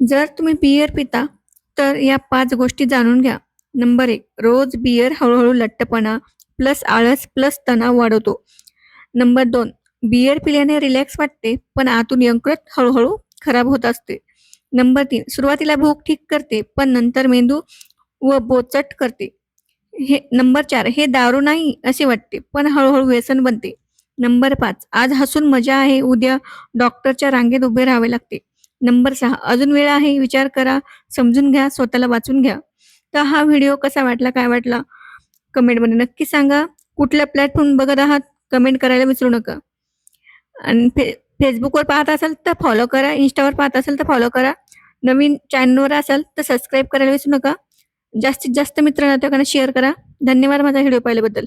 जर तुम्ही बिअर पिता, तर या 5 गोष्टी जाणून घ्या. नंबर 1, रोज बिअर हळू-हळू लठ्ठपणा प्लस आळस प्लस तणाव वाढवतो. नंबर 2, बिअर पिल्याने रिलॅक्स वाटते, पण आतून यकृत हळू खराब होत असते. नंबर 3, सुरुवातीला भूक ठीक करते, पण नंतर मेंदू व बोचट करते. नंबर 4, हे दारू नाही असे वाटते, पण हळू व्यसन बनते. नंबर 5, आज हसून मजा आहे, उद्या डॉक्टरच्या रांगेत उभे राहावे लागते. नंबर 6, अजून वेळ आहे, विचार करा, समजून घ्या, स्वतःला वाचून घ्या. तर हा व्हिडिओ कसा वाटला, काय वाटला? कमेंटमध्ये नक्की सांगा. कुठल्या प्लॅटफॉर्म बघत आहात, कमेंट करायला विसरू नका. आणि Facebookवर पाहत असाल तर फॉलो करा, Instaवर पाहत असाल तर फॉलो करा. नवीन चॅनलवर असाल तर सबस्क्राईब करायला विसरू नका. जास्तीत जास्त मित्र नातेवाईकांना शेअर करा. धन्यवाद माझा व्हिडिओ पाहिल्याबद्दल.